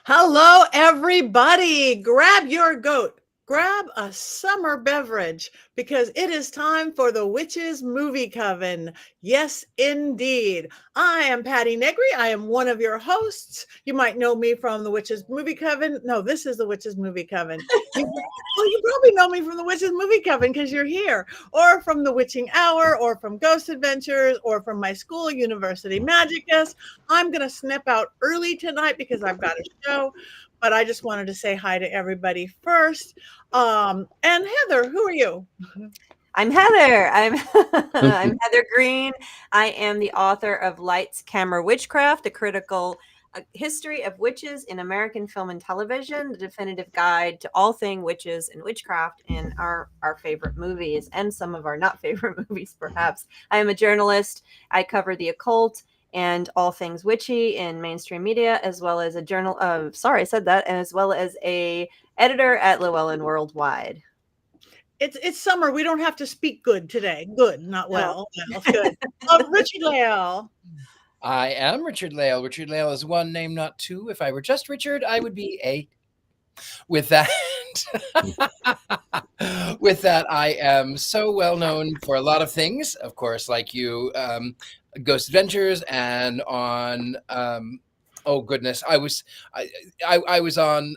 Hello, everybody. Grab your goat. Grab a summer beverage because it is time for the Witches Movie Coven. Yes, indeed. I am Patti Negri. I am one of your hosts. You might know me from the Witches Movie Coven. No, this is the Witches Movie Coven. You probably know me from the Witches Movie Coven because you're here, or from the Witching Hour, or from Ghost Adventures, or from my school, University Magicus. I'm going to snip out early tonight because I've got a show, but I just wanted to say hi to everybody first. And Heather, who are you? I'm Heather. I'm Heather Greene. I am the author of Lights, Camera, Witchcraft, a critical history of witches in American film and television, the definitive guide to all things witches and witchcraft in our favorite movies and some of our not favorite movies, perhaps. I am a journalist. I cover the occult and all things witchy in mainstream media, as well as a as well as a editor at Llewellyn Worldwide. It's summer. We don't have to speak good today. Good, not well. No. Well, good. Richard-Lael. I am Richard-Lael. Richard-Lael is one name, not two. If I were just Richard, I would be a. With that, I am so well known for a lot of things. Of course, like you, Ghost Adventures, and on. Oh goodness, I was on.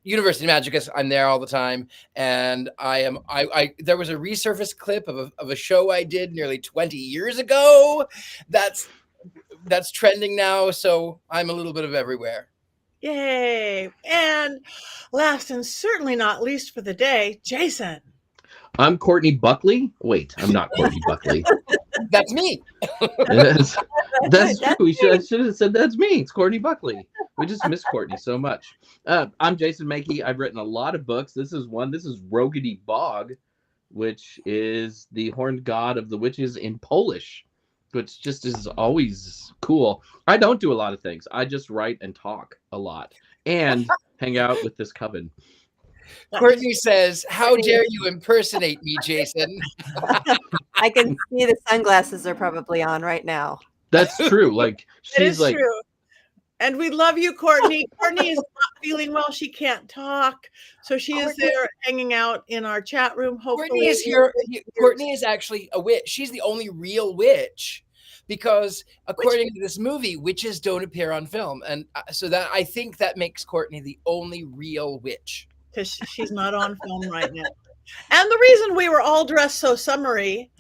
University Magicus. I'm there all the time, and there was a resurfaced clip of a show I did nearly 20 years ago. That's trending now, so I'm a little bit of everywhere. Yay! And last and certainly not least for the day, Jason. I'm Courtney Buckley. Wait, I'm not Courtney Buckley. That's me. That's true. I should have said that's me. It's Courtney Buckley. We just miss Courtney so much. I'm Jason Mankey. I've written a lot of books. This is one. This is Rogady Bog, which is the horned god of the witches in Polish, which just is always cool. I don't do a lot of things. I just write and talk a lot and hang out with this coven. Courtney says, "How dare you impersonate me, Jason?" I can see the sunglasses are probably on right now. That's true. Like she's like, true. And we love you, Courtney. Courtney is not feeling well. She can't talk. So she is there hanging out in our chat room. Hopefully. Courtney is here. Courtney is actually a witch. She's the only real witch because according to this movie, witches don't appear on film. And so that I think that makes Courtney the only real witch. Because she's not on film right now. And the reason we were all dressed so summery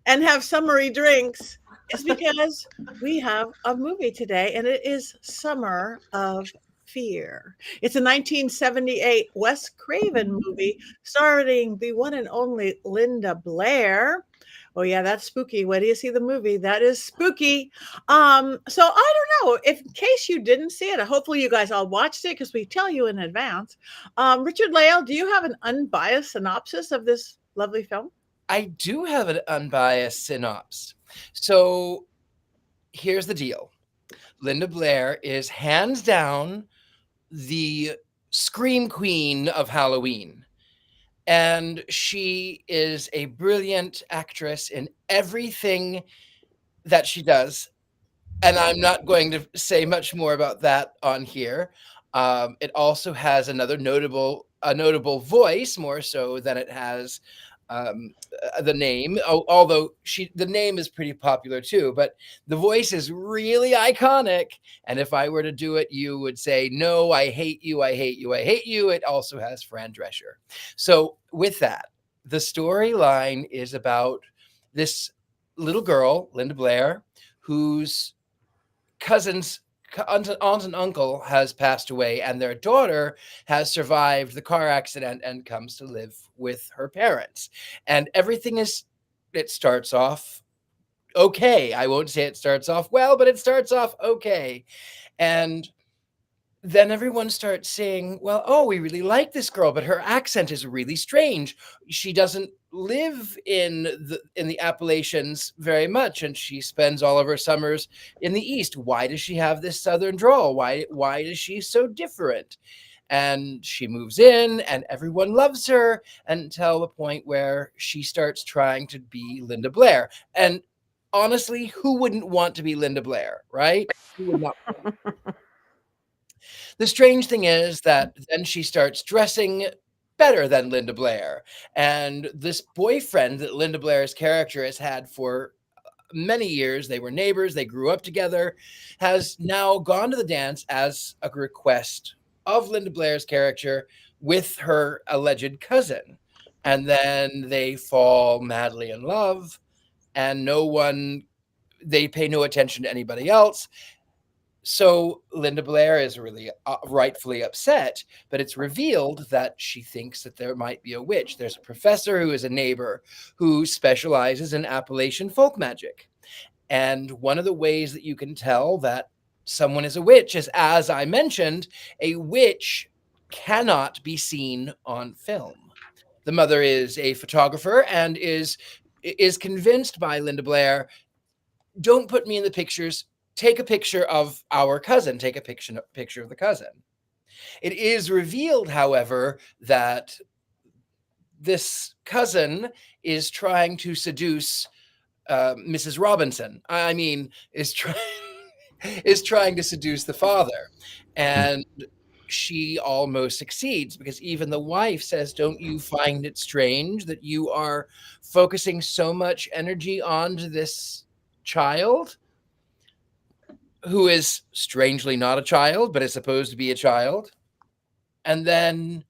and have summery drinks is because we have a movie today, and it is Summer of Fear. It's a 1978 Wes Craven movie starring the one and only Linda Blair. Oh yeah, that's spooky. When do you see the movie? That is spooky. So I don't know. If in case you didn't see it, hopefully you guys all watched it because we tell you in advance. Richard-Lael, do you have an unbiased synopsis of this lovely film? I do have an unbiased synopsis. So here's the deal. Linda Blair is hands down the scream queen of Halloween. And she is a brilliant actress in everything that she does. And I'm not going to say much more about that on here. It also has a notable voice, more so than it has the name, although the name is pretty popular too, but the voice is really iconic. And if I were to do it, you would say, "No, I hate you, I hate you, I hate you." It also has Fran Drescher. So with that, the storyline is about this little girl, Linda Blair, whose aunt and uncle has passed away, and their daughter has survived the car accident and comes to live with her parents. And it starts off okay. I won't say it starts off well, but it starts off okay. And then everyone starts saying, well, oh, we really like this girl, but her accent is really strange. She doesn't live in the Appalachians very much, and she spends all of her summers in the East. Why does she have this Southern drawl? Why is she so different? And she moves in, and everyone loves her until the point where she starts trying to be Linda Blair. And honestly, who wouldn't want to be Linda Blair, right? Who would not? The strange thing is that then she starts dressing better than Linda Blair. And this boyfriend that Linda Blair's character has had for many years, they were neighbors, they grew up together, has now gone to the dance as a request of Linda Blair's character with her alleged cousin. And then they fall madly in love, and they pay no attention to anybody else. So Linda Blair is really rightfully upset, but it's revealed that she thinks that there might be a witch. There's a professor who is a neighbor who specializes in Appalachian folk magic. And one of the ways that you can tell that someone is a witch is, as I mentioned, a witch cannot be seen on film. The mother is a photographer and is convinced by Linda Blair, don't put me in the pictures. Take a picture of our cousin. Take a picture of the cousin. It is revealed, however, that this cousin is trying to seduce Mrs. Robinson. I mean, is trying to seduce the father. And she almost succeeds, because even the wife says, don't you find it strange that you are focusing so much energy onto this child who is strangely not a child, but is supposed to be a child? And then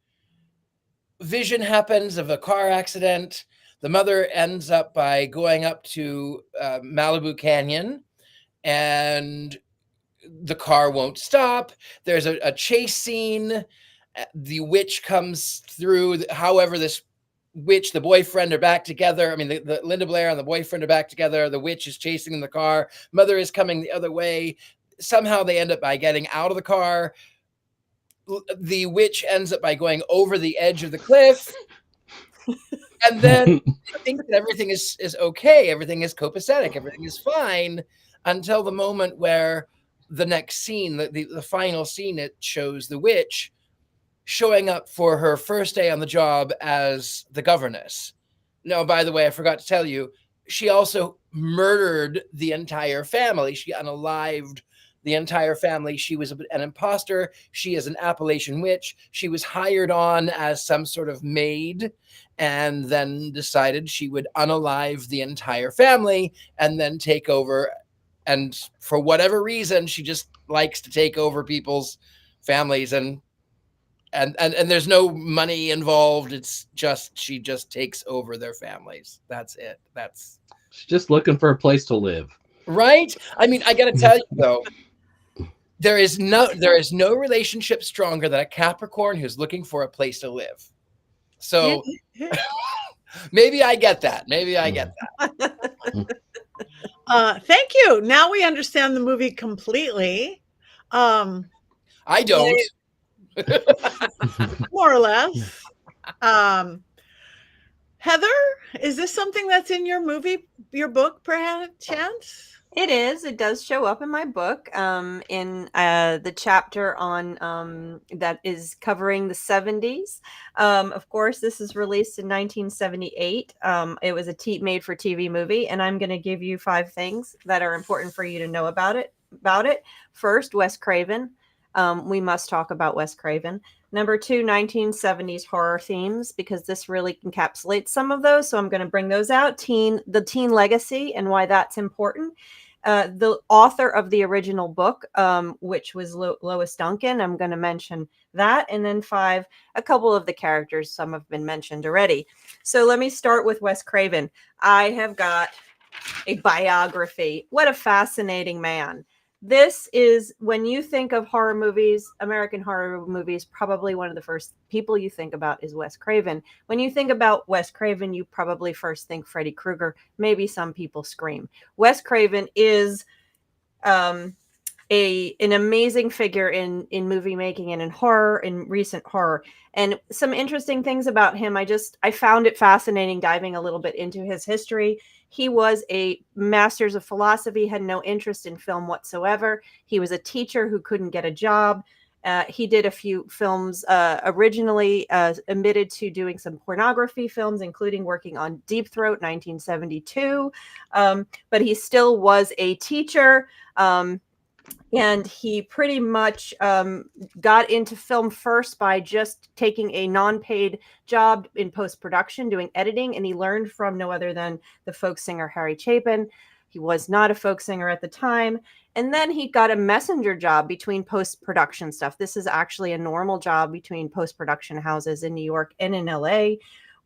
vision happens of a car accident. The mother ends up by going up to Malibu Canyon, and the car won't stop. There's a chase scene. The witch comes through. However, this witch, the boyfriend are back together. I mean, the Linda Blair and the boyfriend are back together. The witch is chasing the car. Mother is coming the other way. Somehow they end up by getting out of the car. The witch ends up by going over the edge of the cliff. And then I think that everything is okay. Everything is copacetic. Everything is fine until the moment where the next scene, the final scene, it shows the witch showing up for her first day on the job as the governess. No, by the way, I forgot to tell you, she also murdered the entire family. She unalived the entire family. She was an imposter. She is an Appalachian witch. She was hired on as some sort of maid, and then decided she would unalive the entire family and then take over. And for whatever reason, she just likes to take over people's families, and there's no money involved. It's just, she just takes over their families. That's it. She's just looking for a place to live. Right? I mean, I got to tell you though, there is no relationship stronger than a Capricorn who's looking for a place to live. So maybe I get that. Thank you. Now we understand the movie completely. I don't. More or less. Heather, is this something that's in your book, perchance? It is. It does show up in my book, in the chapter on that is covering the 70s. Of course, this is released in 1978. It was a made-for-TV movie, and I'm going to give you 5 things that are important for you to know about it. First, Wes Craven. We must talk about Wes Craven. Number 2, 1970s horror themes, because this really encapsulates some of those. So I'm going to bring those out. The teen legacy and why that's important. The author of the original book, which was Lois Duncan. I'm going to mention that. And then 5, a couple of the characters. Some have been mentioned already. So let me start with Wes Craven. I have got a biography. What a fascinating man. This is, when you think of horror movies, American horror movies, probably one of the first people you think about is Wes Craven. When you think about Wes Craven, you probably first think Freddy Krueger. Maybe some people Scream. Wes Craven is an amazing figure in movie making and in horror, in recent horror. And some interesting things about him. I found it fascinating diving a little bit into his history. He was a master's of philosophy, had no interest in film whatsoever. He was a teacher who couldn't get a job. He did a few films, originally admitted to doing some pornography films, including working on Deep Throat, 1972. But he still was a teacher. And he pretty much got into film first by just taking a non-paid job in post-production, doing editing. And he learned from no other than the folk singer Harry Chapin. He was not a folk singer at the time. And then he got a messenger job between post-production stuff. This is actually a normal job between post-production houses in New York and in LA,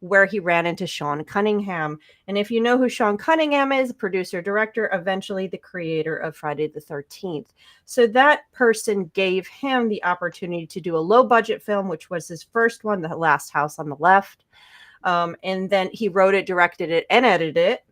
where he ran into Sean Cunningham. And if you know who Sean Cunningham is, producer, director, eventually the creator of Friday the 13th. So that person gave him the opportunity to do a low budget film, which was his first one, The Last House on the Left. And then he wrote it, directed it, and edited it.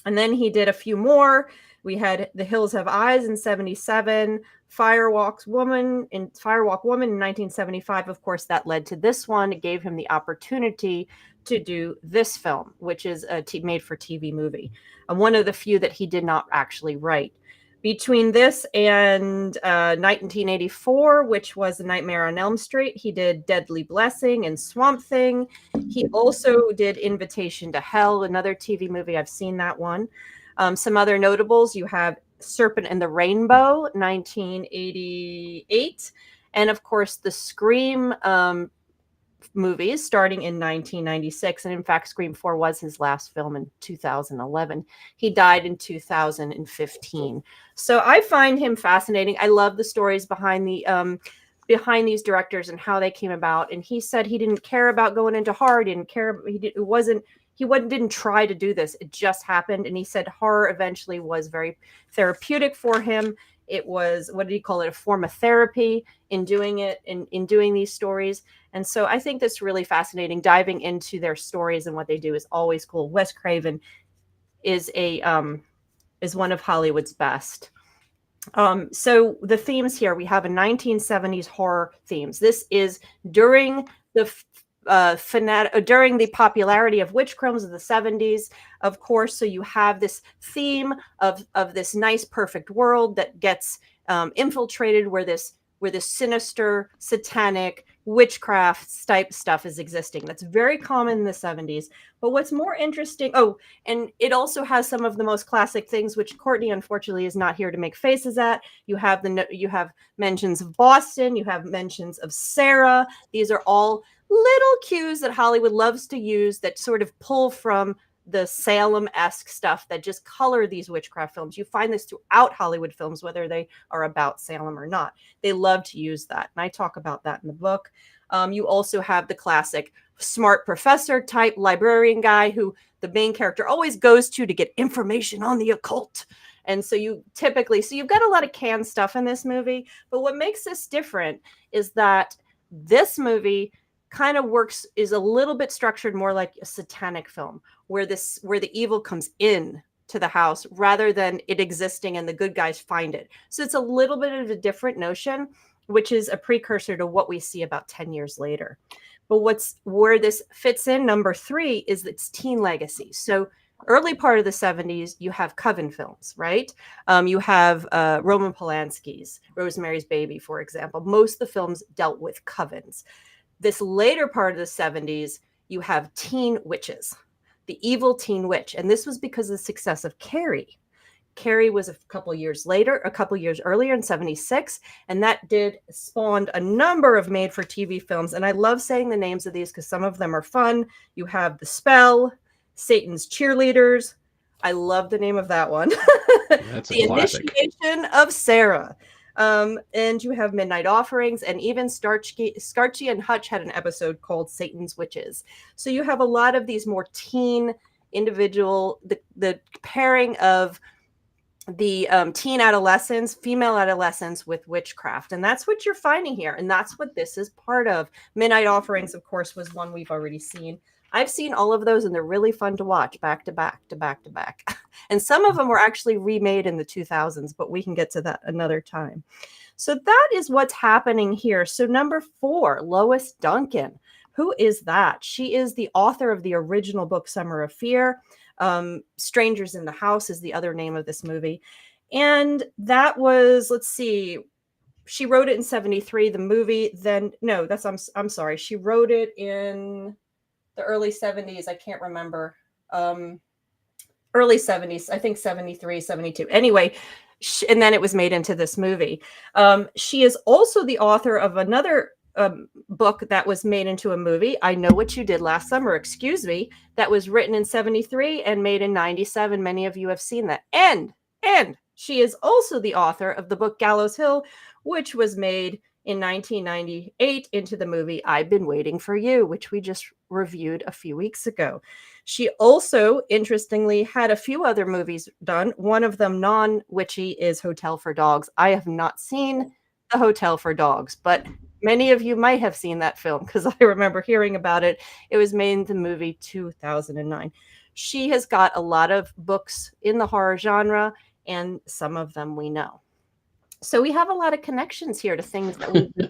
And then he did a few more. We had The Hills Have Eyes in 77, Firewalk Woman in 1975. Of course, that led to this one. It gave him the opportunity to do this film, which is a made-for-TV movie. One of the few that he did not actually write. Between this and 1984, which was A Nightmare on Elm Street, he did Deadly Blessing and Swamp Thing. He also did Invitation to Hell, another TV movie. I've seen that one. Some other notables, you have Serpent and the Rainbow, 1988. And of course, the Scream movies starting in 1996. And in fact, Scream 4 was his last film in 2011. He died in 2015. So I find him fascinating. I love the stories behind these directors and how they came about. And he said he didn't care about going into horror. Didn't try to do this. It just happened. And he said horror eventually was very therapeutic for him. It was, what did he call it? A form of therapy in doing it, in doing these stories. And so I think that's really fascinating. Diving into their stories and what they do is always cool. Wes Craven is one of Hollywood's best. So the themes here, we have a 1970s horror themes. This is during the during the popularity of witch crimes of the 70s, of course. So you have this theme of this nice, perfect world that gets infiltrated, where this sinister, satanic witchcraft type stuff is existing. That's very common in the 70s. But what's more interesting, and it also has some of the most classic things, which Courtney unfortunately is not here to make faces at. You have mentions of Boston, you have mentions of Sarah. These are all little cues that Hollywood loves to use that sort of pull from the Salem-esque stuff that just color these witchcraft films. You find this throughout Hollywood films, whether they are about Salem or not. They love to use that. And I talk about that in the book. You also have the classic smart professor type librarian guy who the main character always goes to get information on the occult. And so you've got a lot of canned stuff in this movie. But what makes this different is that this movie kind of is a little bit structured more like a satanic film, where the evil comes in to the house rather than it existing and the good guys find it. So it's a little bit of a different notion, which is a precursor to what we see about 10 years later. But where this fits in, number 3, is its teen legacy. So early part of the 70s, you have Coven films, right? You have Roman Polanski's Rosemary's Baby, for example. Most of the films dealt with covens. This later part of the 70s, you have teen witches, the evil teen witch. And this was because of the success of Carrie. Carrie was a couple years earlier in 76. And that spawned a number of made-for-TV films. And I love saying the names of these because some of them are fun. You have The Spell, Satan's Cheerleaders. I love the name of that one. That's a classic. Initiation of Sarah. And you have Midnight Offerings, and even Starchy and Hutch had an episode called Satan's Witches. So you have a lot of these more teen individual, the pairing of the teen adolescents, female adolescents with witchcraft. And that's what you're finding here. And that's what this is part of. Midnight Offerings, of course, was one we've already seen. I've seen all of those, and they're really fun to watch back to back to back to back. And some of them were actually remade in the 2000s, but we can get to that another time. So that is what's happening here. So number 4, Lois Duncan. Who is that? She is the author of the original book, Summer of Fear. Strangers in the House is the other name of this movie. And that was, let's see, she wrote it in 73. The movie I'm sorry. She wrote it in the early 70s. I can't remember. Early 70s, I think 73, 72. Anyway, and then it was made into this movie. She is also the author of another book that was made into a movie, I Know What You Did Last Summer, excuse me, that was written in 73 and made in 97. Many of you have seen that. And she is also the author of the book Gallows Hill, which was made in 1998 into the movie I've Been Waiting for You, which we just reviewed a few weeks ago. She also, interestingly, had a few other movies done. One of them, non-witchy, is Hotel for Dogs. I have not seen The Hotel for Dogs, but many of you might have seen that film because I remember hearing about it. It was made in the movie 2009. She has got a lot of books in the horror genre, and some of them we know. So we have a lot of connections here to things that we do.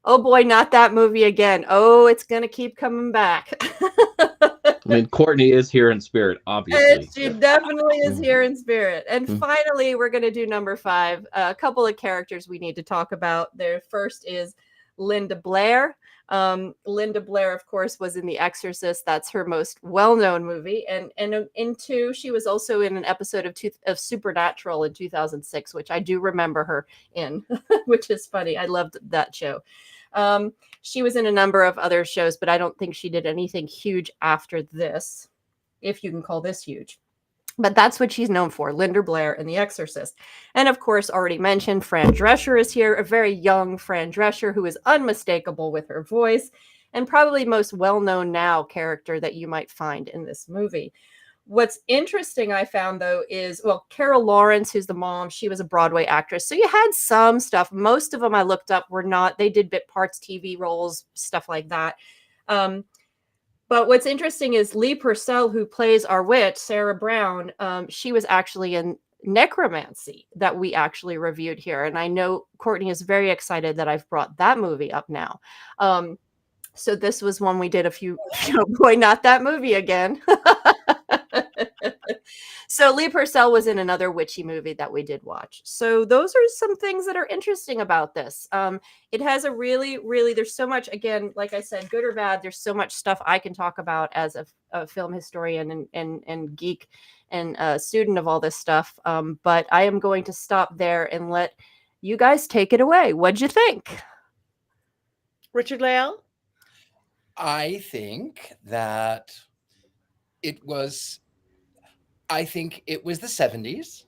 Oh boy, not that movie again. Oh, it's going to keep coming back. I mean, Courtney is here in spirit, obviously. She definitely is here in spirit. And finally, we're going to do number 5. A couple of characters we need to talk about. Their first is Linda Blair. Linda Blair, of course, was in The Exorcist. That's her most well-known movie. And in 2, she was also in an episode of Supernatural in 2006, which I do remember her in, which is funny. I loved that show. She was in a number of other shows, but I don't think she did anything huge after this, if you can call this huge. But that's what she's known for, Linda Blair in The Exorcist. And of course, already mentioned, Fran Drescher is here, a very young Fran Drescher who is unmistakable with her voice and probably most well-known now character that you might find in this movie. What's interesting I found, though, is, well, Carol Lawrence, who's the mom, she was a Broadway actress. So you had some stuff. Most of them I looked up were not. They did bit parts, TV roles, stuff like that. But what's interesting is Lee Purcell, who plays our witch, Sarah Brown, she was actually in Necromancy that we actually reviewed here. And I know Courtney is very excited that I've brought that movie up now. So this was one we did a few, boy, not that movie again. So Lee Purcell was in another witchy movie that we did watch. So those are some things that are interesting about this. It has a really, there's so much, again, like I said, good or bad, there's so much stuff I can talk about as a film historian and geek and a student of all this stuff. But I am going to stop there and let you guys take it away. What'd you think? Richard-Lael? I think that it was the 70s.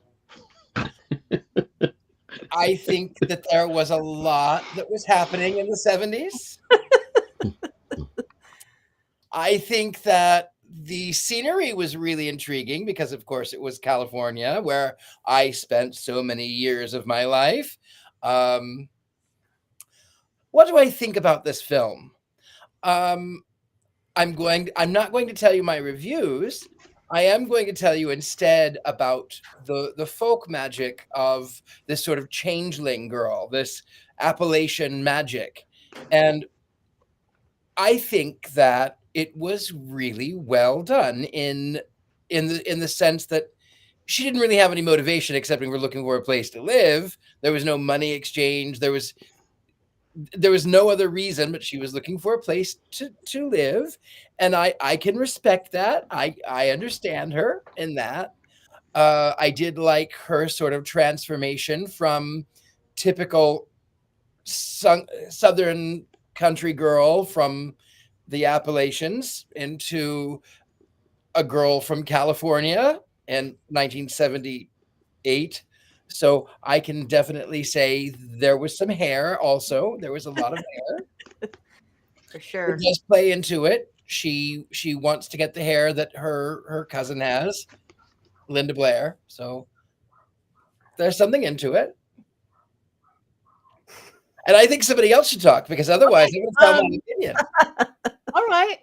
I think that there was a lot that was happening in the 70s. I think that the scenery was really intriguing because, of course, it was California, where I spent so many years of my life. What do I think about this film? I'm not going to tell you my reviews. I am going to tell you instead about the folk magic of this sort of changeling girl, this Appalachian magic. And I think that it was really well done in the sense that she didn't really have any motivation except we were looking for a place to live. There was no money exchange. There was no other reason, but she was looking for a place to live. And I can respect that. I understand her in that. I did like her sort of transformation from typical Southern country girl from the Appalachians into a girl from California in 1978. So I can definitely say there was some hair also. There was a lot of hair. For sure. It does play into it. She wants to get the hair that her cousin has, Linda Blair. So there's something into it. And I think somebody else should talk because otherwise I'm going to tell my opinion. All right.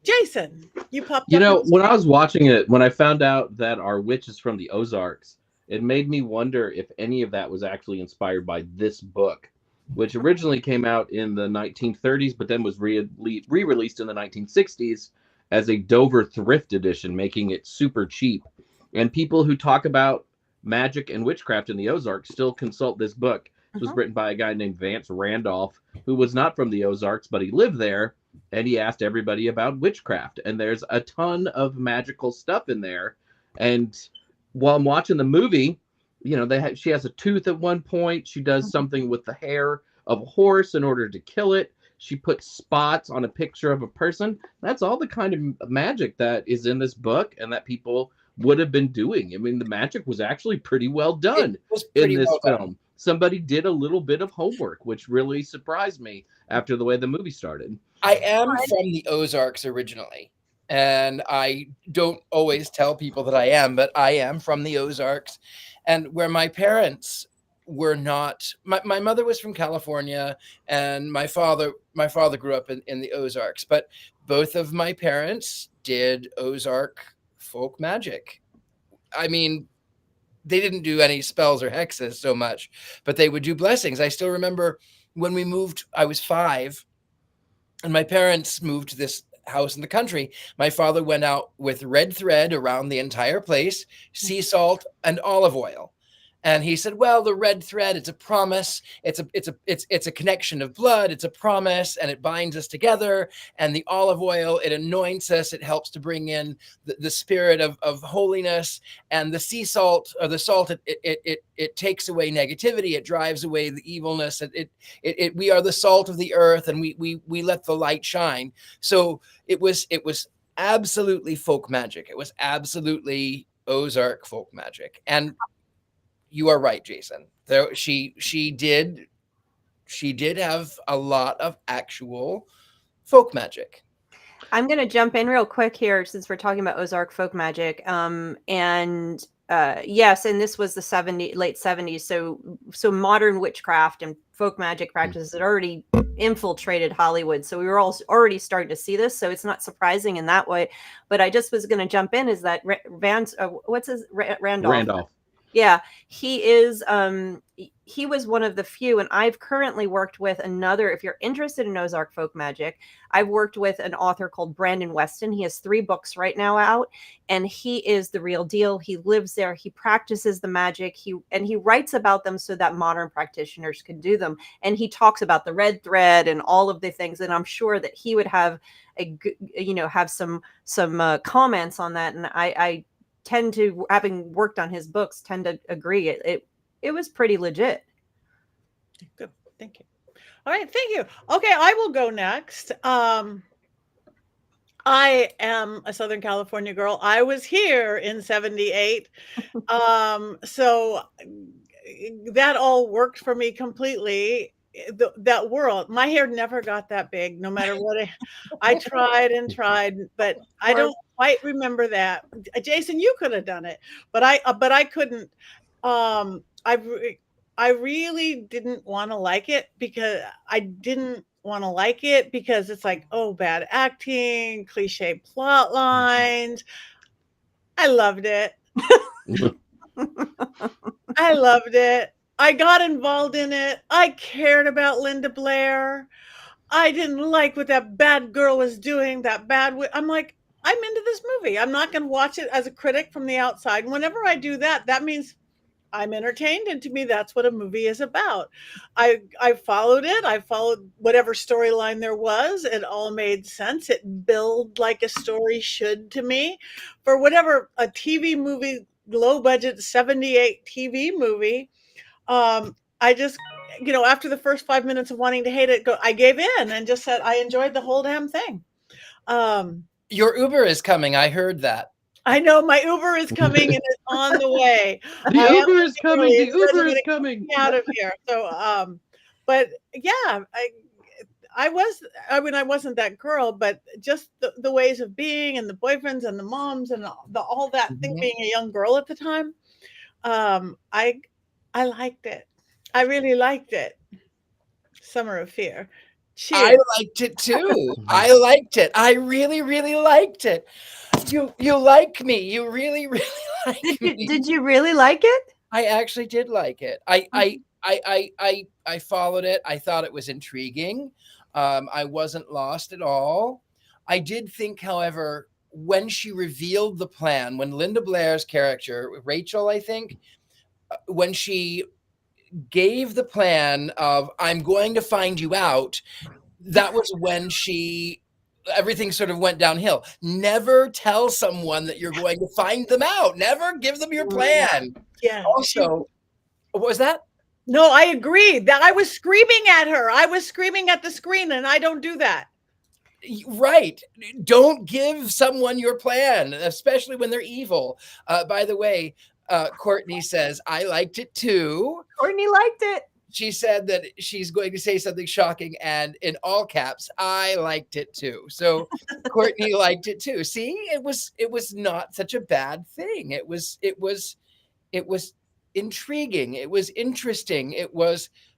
Jason, you popped up. You know, when I was watching it, when I found out that our witch is from the Ozarks, it made me wonder if any of that was actually inspired by this book, which originally came out in the 1930s, but then was re-released in the 1960s as a Dover thrift edition, making it super cheap. And people who talk about magic and witchcraft in the Ozarks still consult this book. It was written by a guy named Vance Randolph, who was not from the Ozarks, but he lived there, and he asked everybody about witchcraft. And there's a ton of magical stuff in there. And while I'm watching the movie, she has a tooth at one point. She does something with the hair of a horse in order to kill it. She puts spots on a picture of a person. That's all the kind of magic that is in this book and that people would have been doing. I mean, the magic was actually pretty well done in this film. Somebody did a little bit of homework, which really surprised me after the way the movie started. I am from the Ozarks originally, and I don't always tell people that I am, but I am from the Ozarks, and where my parents were not. My mother was from California, and my father grew up in the Ozarks, but both of my parents did Ozark folk magic. I mean, they didn't do any spells or hexes so much, but they would do blessings. I still remember when we moved, I was 5, and my parents moved to this house in the country. My father went out with red thread around the entire place, sea salt and olive oil. And he said, well, the red thread, it's a promise. It's a connection of blood. It's a promise, and it binds us together. And the olive oil, it anoints us. It helps to bring in the spirit of holiness. And the sea salt, or the salt, it takes away negativity. It drives away the evilness. We are the salt of the earth, and we let the light shine. So it was absolutely folk magic. It was absolutely Ozark folk magic. And you are right, Jason. She did have a lot of actual folk magic. I'm going to jump in real quick here since we're talking about Ozark folk magic. Yes, and this was the late 70s. So modern witchcraft and folk magic practices had already infiltrated Hollywood. So we were all already starting to see this. So it's not surprising in that way. But I just was going to jump in is that Randolph. Yeah, he is. He was one of the few, and I've currently worked with another. If you're interested in Ozark folk magic, I've worked with an author called Brandon Weston. He has 3 books right now out, and he is the real deal. He lives there. He practices the magic. He writes about them so that modern practitioners can do them. And he talks about the red thread and all of the things. And I'm sure that he would have have some comments on that. And I tend to, having worked on his books, tend to agree. It was pretty legit. Good. Thank you. All right. Thank you. Okay. I will go next. I am a Southern California girl. I was here in 78. So that all worked for me completely. That world, my hair never got that big, no matter what. I tried and tried, but I don't quite remember that. Jason, you could have done it, but I couldn't. I really didn't want to like it because it's like, oh, bad acting, cliche plot lines. I loved it. I loved it. I got involved in it. I cared about Linda Blair. I didn't like what that bad girl was doing, I'm like, I'm into this movie. I'm not going to watch it as a critic from the outside. Whenever I do that, that means I'm entertained. And to me, that's what a movie is about. I followed it. I followed whatever storyline there was. It all made sense. It billed like a story should to me. For whatever a TV movie, low budget 78 TV movie, I just, after the first 5 minutes of wanting to hate it, I gave in and just said I enjoyed the whole damn thing. Your Uber is coming. I heard that. I know my Uber is coming and it's on the way. The Uber is coming. The Uber is coming out of here. So, but yeah, I wasn't that girl, but just the ways of being and the boyfriends and the moms and all that thing, being a young girl at the time. I liked it. I really liked it. Summer of Fear. Cheers. I liked it too. I liked it. I really, really liked it. You like me. You really, really like me. Did you really like it? I actually did like it. I followed it. I thought it was intriguing. I wasn't lost at all. I did think, however, when she revealed the plan, when Linda Blair's character, Rachel, I think, when she gave the plan of, I'm going to find you out, that was when she everything sort of went downhill. Never tell someone that you're going to find them out. Never give them your plan. Yeah. Also, what was that? No, I agree. That I was screaming at her. I was screaming at the screen, and I don't do that. Right. Don't give someone your plan, especially when they're evil. By the way, Courtney says, I liked it too. Courtney liked it. She said that she's going to say something shocking, and in all caps, I liked it too. So Courtney liked it too. See, it was not such a bad thing. It was intriguing. It was interesting.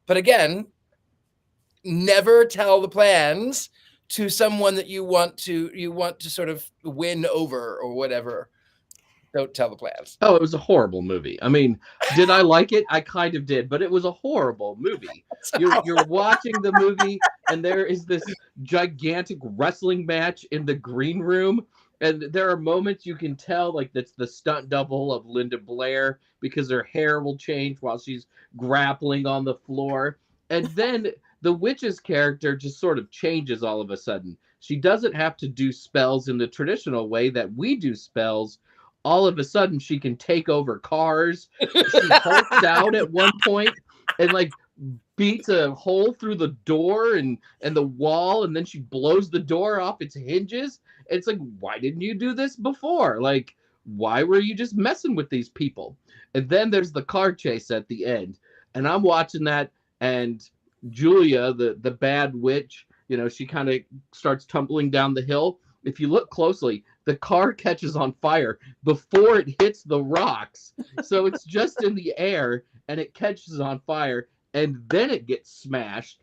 But again, never tell the plans to someone that you want to sort of win over or whatever. Don't tell the plans. Oh, it was a horrible movie. I mean, did I like it? I kind of did, but it was a horrible movie. You're watching the movie, and there is this gigantic wrestling match in the green room, and there are moments you can tell like that's the stunt double of Linda Blair because her hair will change while she's grappling on the floor. And then the witch's character just sort of changes all of a sudden. She doesn't have to do spells in the traditional way that we do spells. All of a sudden, she can take over cars. She hulks out at one point and like beats a hole through the door and the wall, and then she blows the door off its hinges. It's like, why didn't you do this before? Like, why were you just messing with these people? And then there's the car chase at the end, and I'm watching that, and Julia, the bad witch, she kind of starts tumbling down the hill. If you look closely, the car catches on fire before it hits the rocks. So it's just in the air and it catches on fire and then it gets smashed.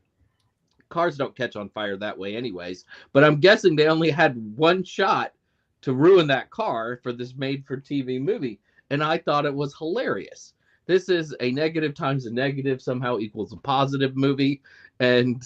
Cars don't catch on fire that way anyways, but I'm guessing they only had one shot to ruin that car for this made-for-TV movie. And I thought it was hilarious. This is a negative times a negative somehow equals a positive movie. And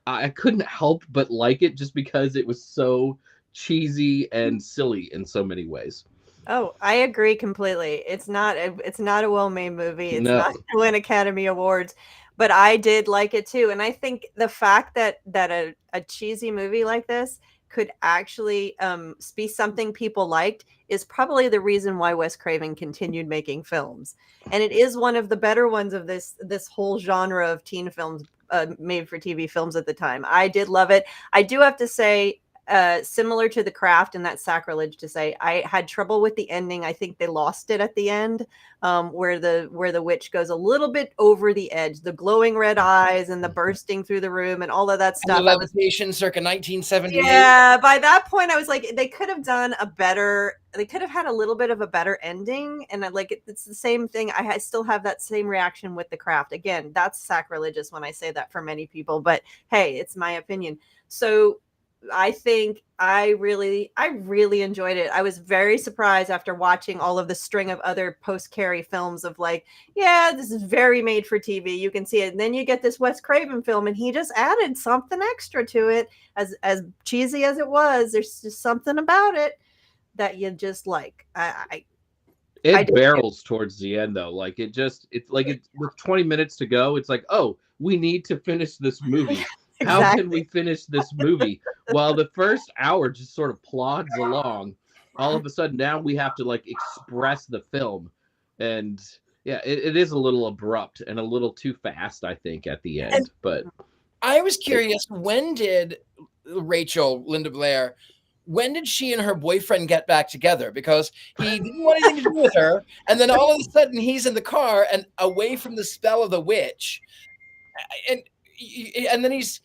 I couldn't help but like it just because it was so cheesy and silly in so many ways. Oh, I agree completely. It's not a well-made movie. It's No. not going to win Academy Awards, but I did like it too. And I think the fact that a cheesy movie like this could actually be something people liked is probably the reason why Wes Craven continued making films. And it is one of the better ones of this whole genre of teen films, made for TV films at the time. I did love it. I do have to say, similar to The Craft, and that's sacrilege to say, I had trouble with the ending. I think they lost it at the end, where the witch goes a little bit over the edge, the glowing red eyes and the bursting through the room and all of that stuff. And the levitation circa 1978. Yeah, by that point I was like, they could have had a little bit of a better ending. And it's the same thing. I still have that same reaction with The Craft. Again, that's sacrilegious when I say that for many people, but hey, it's my opinion. So I think I really enjoyed it. I was very surprised after watching all of the string of other post-Carrie films of like, yeah, this is very made for TV. You can see it. And then you get this Wes Craven film and he just added something extra to it. As cheesy as it was, there's just something about it that you just like. It barrels towards the end though. Like it's with 20 minutes to go. It's like, oh, we need to finish this movie. Exactly. How can we finish this movie? While the first hour just sort of plods along, all of a sudden now we have to like express the film. And yeah, it is a little abrupt and a little too fast, I think, at the end. But I was curious, when did Linda Blair, when did she and her boyfriend get back together? Because he didn't want anything to do with her. And then all of a sudden he's in the car and away from the spell of the witch. And then he's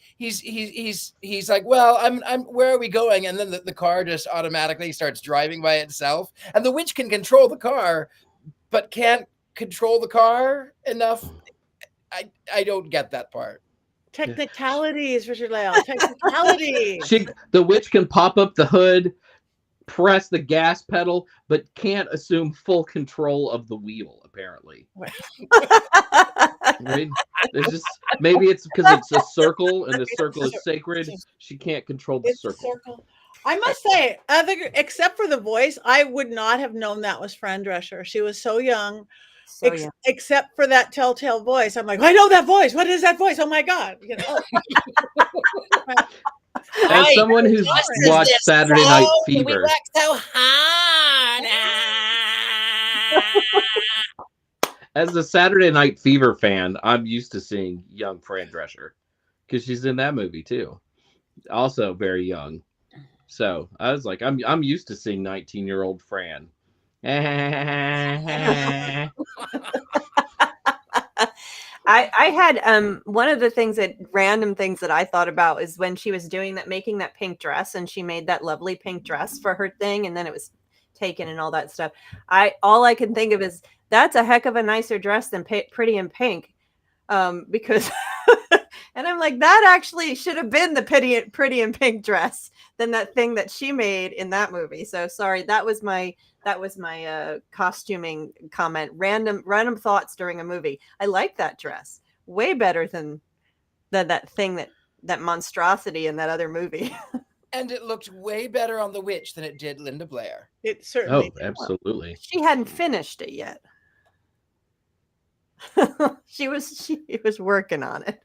like, well, I'm where are we going? And then the car just automatically starts driving by itself, and the witch can control the car but can't control the car enough. I don't get that part. Technicalities, Richard-Lael. Technicalities. The witch can pop up the hood, press the gas pedal, but can't assume full control of the wheel, apparently. Right? There's just, maybe it's because it's a circle and the circle is sacred. She can't control the circle. I must say, except for the voice, I would not have known that was Fran Drescher. She was so young. Except for that telltale voice. I'm like, I know that voice. What is that voice? Oh my God. As someone who's watched Saturday Night We Fever, work so hard. as a Saturday Night Fever fan, I'm used to seeing young Fran Drescher because she's in that movie too. Also very young. So I was like, I'm used to seeing 19-year-old Fran. I had one of the random things that I thought about is when she was making that pink dress, and she made that lovely pink dress for her thing, and then it was taken and all that stuff. All I can think of is that's a heck of a nicer dress than Pretty in Pink, because and I'm like, that actually should have been the Pretty in Pink dress than that thing that she made in that movie. So sorry, that was my costuming comment. Random thoughts during a movie. I like that dress way better than that thing that monstrosity in that other movie. And it looked way better on the witch than it did Linda Blair. It certainly did. Absolutely. She hadn't finished it yet. she was working on it.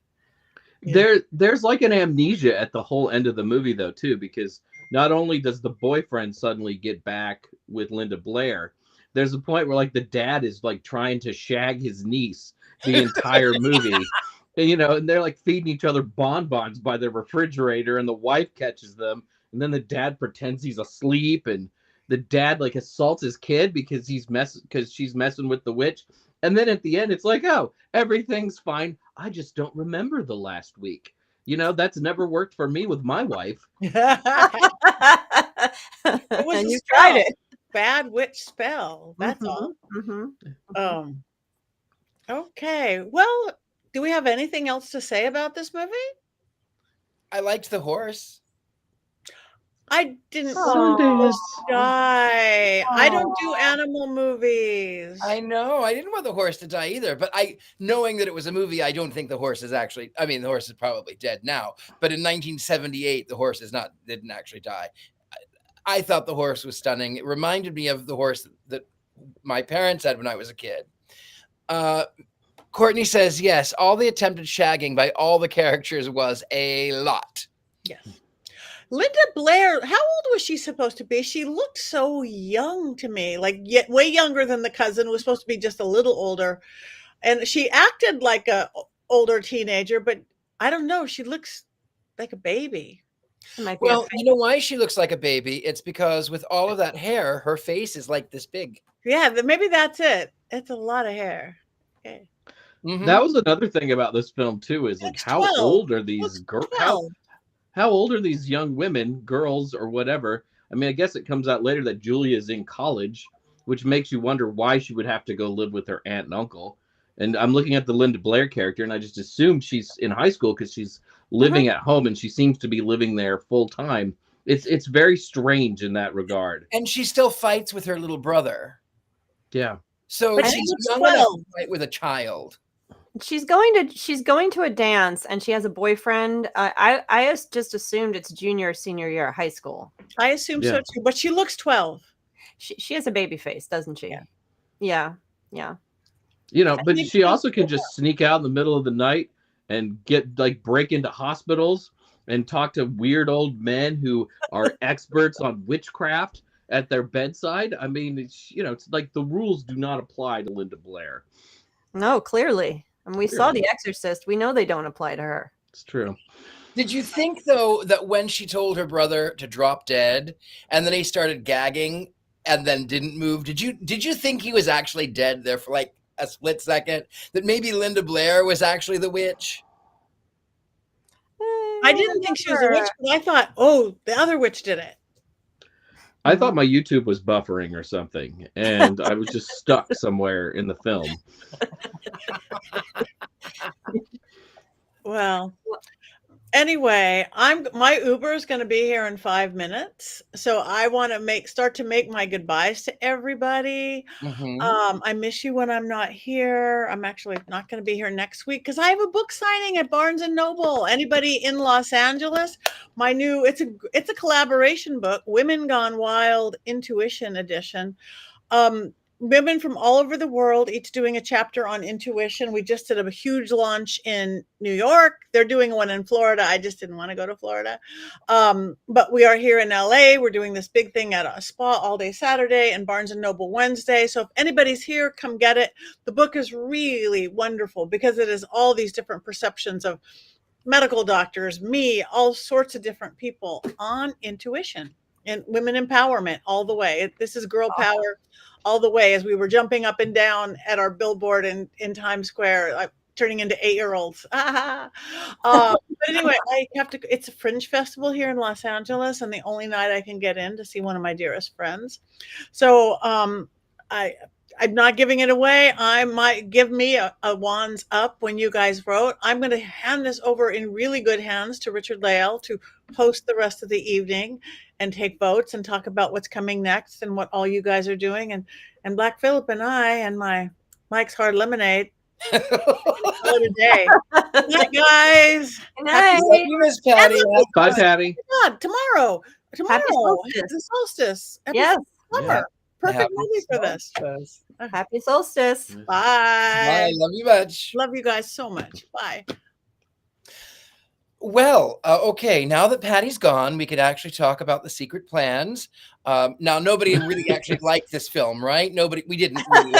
There's like an amnesia at the whole end of the movie though too, because not only does the boyfriend suddenly get back with Linda Blair, there's a point where like the dad is like trying to shag his niece the entire movie. And, and they're like feeding each other bonbons by the refrigerator, and the wife catches them, and then the dad pretends he's asleep, and the dad like assaults his kid because she's messing with the witch. And then at the end, it's like, oh, everything's fine. I just don't remember the last week. That's never worked for me with my wife. It was And you spell. tried it. Bad witch spell. That's all. Mm-hmm. Okay. Well, do we have anything else to say about this movie? I liked the horse. I didn't Aw. want to die. I don't do animal movies. I know. I didn't want the horse to die either. But knowing that it was a movie, I don't think the horse is actually. I mean, the horse is probably dead now. But in 1978, the horse didn't actually die. I thought the horse was stunning. It reminded me of the horse that my parents had when I was a kid. Courtney says, yes, all the attempted shagging by all the characters was a lot. Yes. Linda Blair, how old was she supposed to be? She looked so young to me, like yet way younger than the cousin, was supposed to be just a little older. And she acted like a older teenager, but I don't know. She looks like a baby. Well, you know why she looks like a baby? It's because with all of that hair, her face is like this big. Yeah, maybe that's it. It's a lot of hair. Okay. Mm-hmm. That was another thing about this film too, is like how old are these girls? How old are these young women, girls, or whatever? I mean, I guess it comes out later that Julia is in college, which makes you wonder why she would have to go live with her aunt and uncle. And I'm looking at the Linda Blair character, and I just assume she's in high school because she's living at home, and she seems to be living there full time. It's very strange in that regard. And she still fights with her little brother. Yeah. So But she's she's young 12. enough to fight with a child. She's going to a dance, and she has a boyfriend. I just assumed it's junior or senior year of high school. I assume so too, but she looks 12. She has a baby face, doesn't she? Yeah. But she also can just sneak out in the middle of the night and break into hospitals and talk to weird old men who are experts on witchcraft at their bedside. I mean, it's like the rules do not apply to Linda Blair. No, clearly. And we saw The Exorcist. We know they don't apply to her. It's true. Did you think, though, that when she told her brother to drop dead and then he started gagging and then didn't move, did you think he was actually dead there for like a split second? That maybe Linda Blair was actually the witch? I didn't think she was a witch, but I thought, oh, the other witch did it. I thought my YouTube was buffering or something, and I was just stuck somewhere in the film. Well, anyway, my Uber is going to be here in 5 minutes, so I want to start to make my goodbyes to everybody. I miss you when I'm not here. I'm actually not going to be here next week because I have a book signing at Barnes and Noble. Anybody in Los Angeles? It's a collaboration book, Women Gone Wild Intuition Edition. women from all over the world, each doing a chapter on intuition. We just did a huge launch in New York. They're doing one in Florida. I just didn't want to go to Florida. But we are here in LA. We're doing this big thing at a spa all day Saturday and Barnes & Noble Wednesday. So if anybody's here, come get it. The book is really wonderful because it is all these different perceptions of medical doctors, me, all sorts of different people on intuition and women empowerment all the way. This is girl power all the way. As we were jumping up and down at our billboard in Times Square, like turning into 8-year-olds. But anyway, I have to. It's a fringe festival here in Los Angeles, and the only night I can get in to see one of my dearest friends. So I'm not giving it away. I might give me a wands up when you guys vote. I'm going to hand this over in really good hands to Richard-Lael to host the rest of the evening and take votes and talk about what's coming next and what all you guys are doing. And Black Phillip and I and my Mike's Hard Lemonade. Call it a day. Good night, guys. Good night. Love you, Miss Patti. Bye, Patti. God, tomorrow Happy solstice. is the solstice. Yes. Summer. Yeah. Perfect Happy movie for this. solstice. Happy solstice. Bye. Bye. Love you much. Love you guys so much. Bye. Well, okay. Now that Patty's gone, we could actually talk about the secret plans. Now, nobody really actually liked this film, right? We didn't really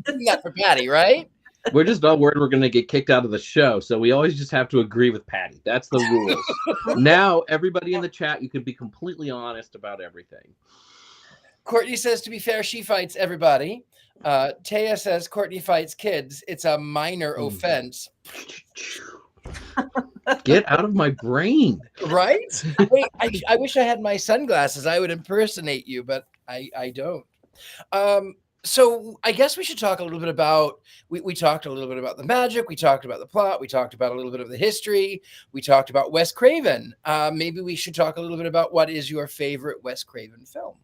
do that for Patti, right? We're just all worried we're going to get kicked out of the show, so we always just have to agree with Patti. That's the rules. Now, everybody in the chat, you can be completely honest about everything. Courtney says, to be fair, she fights everybody. Taya says, Courtney fights kids. It's a minor offense. Get out of my brain. Right? Wait, I wish I had my sunglasses. I would impersonate you, but I don't. So I guess we should talk a little bit about, we talked a little bit about the magic. We talked about the plot. We talked about a little bit of the history. We talked about Wes Craven. Maybe we should talk a little bit about what is your favorite Wes Craven film?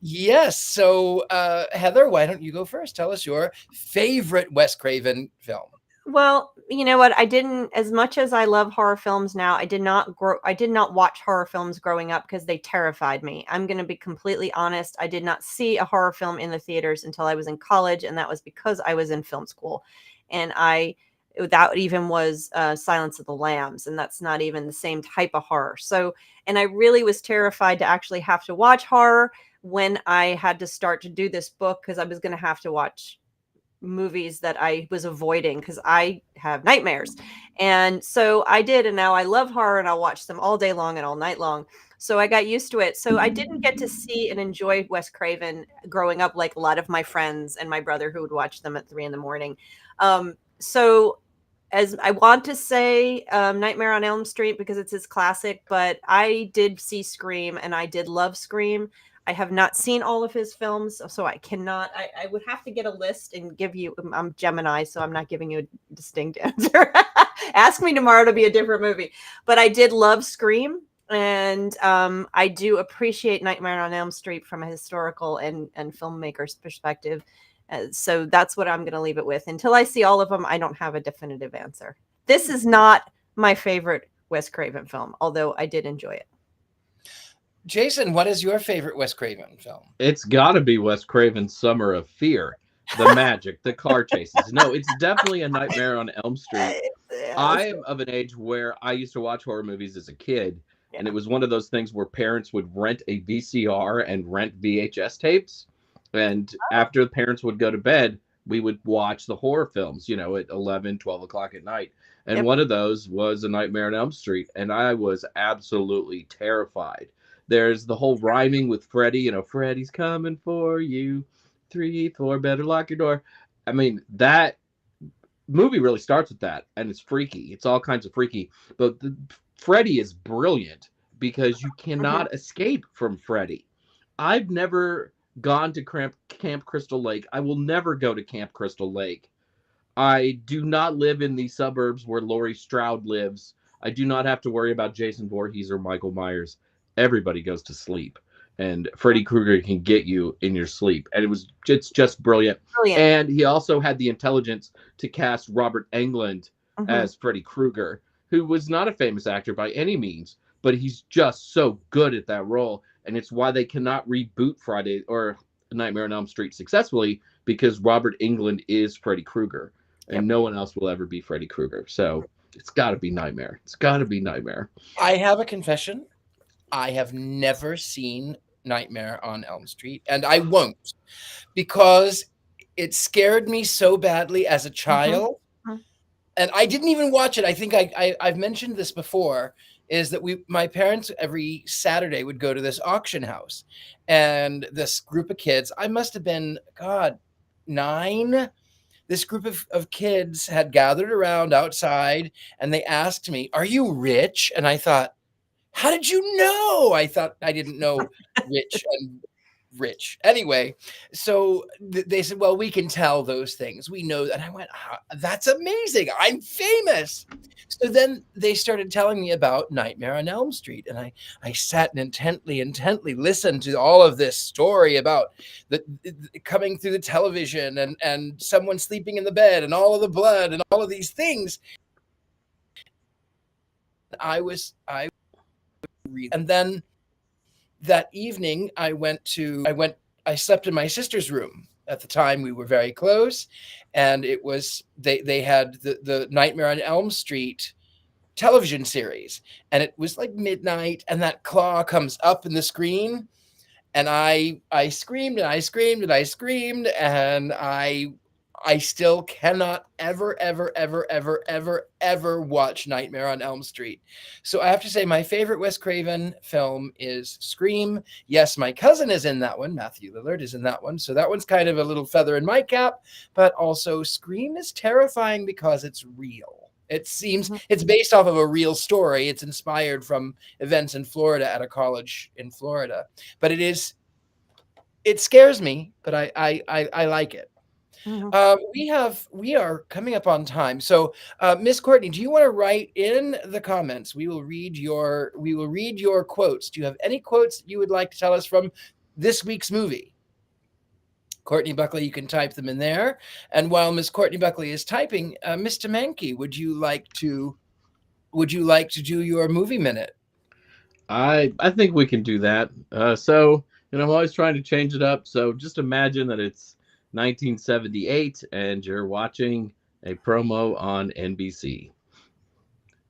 Yes. So Heather, why don't you go first? Tell us your favorite Wes Craven film. Well, you know what? As much as I love horror films now, I did not watch horror films growing up because they terrified me. I'm going to be completely honest. I did not see a horror film in the theaters until I was in college, and that was because I was in film school. And that even was Silence of the Lambs, and that's not even the same type of horror. So, and I really was terrified to actually have to watch horror when I had to start to do this book, because I was going to have to watch movies that I was avoiding because I have nightmares. And so I did, and now I love horror, and I'll watch them all day long and all night long. So I got used to it. So I didn't get to see and enjoy Wes Craven growing up like a lot of my friends and my brother who would watch them at 3 a.m. So as I want to say Nightmare on Elm Street because it's his classic, but I did see Scream, and I did love Scream. I have not seen all of his films, so I cannot. I would have to get a list and give you. I'm Gemini, so I'm not giving you a distinct answer. Ask me tomorrow to be a different movie. But I did love Scream, and I do appreciate Nightmare on Elm Street from a historical and filmmaker's perspective. So that's what I'm going to leave it with. Until I see all of them, I don't have a definitive answer. This is not my favorite Wes Craven film, although I did enjoy it. Jason, what is your favorite Wes Craven film? It's got to be Wes Craven's Summer of Fear. The magic, the car chases. No, it's definitely a Nightmare on Elm Street. I am of an age where I used to watch horror movies as a kid, and it was one of those things where parents would rent a VCR and rent VHS tapes. And after the parents would go to bed, we would watch the horror films, at 11, 12 o'clock at night. And one of those was A Nightmare on Elm Street. And I was absolutely terrified. There's the whole rhyming with Freddy, Freddy's coming for you. 3, 4, better lock your door. I mean, that movie really starts with that, and it's freaky. It's all kinds of freaky. But Freddy is brilliant because you cannot escape from Freddy. I've never gone to Camp Crystal Lake. I will never go to Camp Crystal Lake. I do not live in the suburbs where Laurie Strode lives. I do not have to worry about Jason Voorhees or Michael Myers. Everybody goes to sleep, and Freddy Krueger can get you in your sleep. And it's just brilliant. And he also had the intelligence to cast Robert Englund as Freddy Krueger, who was not a famous actor by any means, but he's just so good at that role. And it's why they cannot reboot Friday or Nightmare on Elm Street successfully because Robert Englund is Freddy Krueger, and no one else will ever be Freddy Krueger. So it's got to be Nightmare. It's got to be Nightmare. I have a confession. I have never seen Nightmare on Elm Street, and I won't, because it scared me so badly as a child. And I didn't even watch it. I think I've mentioned this before, is that my parents every Saturday would go to this auction house, and this group of kids, I must have been, God, 9. This group of kids had gathered around outside, and they asked me, "Are you rich?" And I thought, how did you know? I thought I didn't know rich. Anyway, so they said, well, we can tell those things. We know that. And I went, that's amazing. I'm famous. So then they started telling me about Nightmare on Elm Street. And I sat and intently listened to all of this story about the coming through the television and someone sleeping in the bed and all of the blood and all of these things. And then that evening I slept in my sister's room. At the time we were very close, and it was, they had the Nightmare on Elm Street television series, and it was like midnight, and that claw comes up in the screen, and I screamed and I screamed and I screamed, and I still cannot ever watch Nightmare on Elm Street. So I have to say my favorite Wes Craven film is Scream. Yes, my cousin is in that one. Matthew Lillard is in that one. So that one's kind of a little feather in my cap, but also Scream is terrifying because it's real. It seems it's based off of a real story. It's inspired from events in Florida at a college in Florida, but it scares me, but I like it. We are coming up on time. So, Miss Courtney, do you want to write in the comments? We will read your quotes. Do you have any quotes that you would like to tell us from this week's movie? Courtney Buckley, you can type them in there. And while Miss Courtney Buckley is typing, Mr. Mankey, would you like to do your movie minute? I think we can do that. So, I'm always trying to change it up. So just imagine that it's 1978 and you're watching a promo on NBC.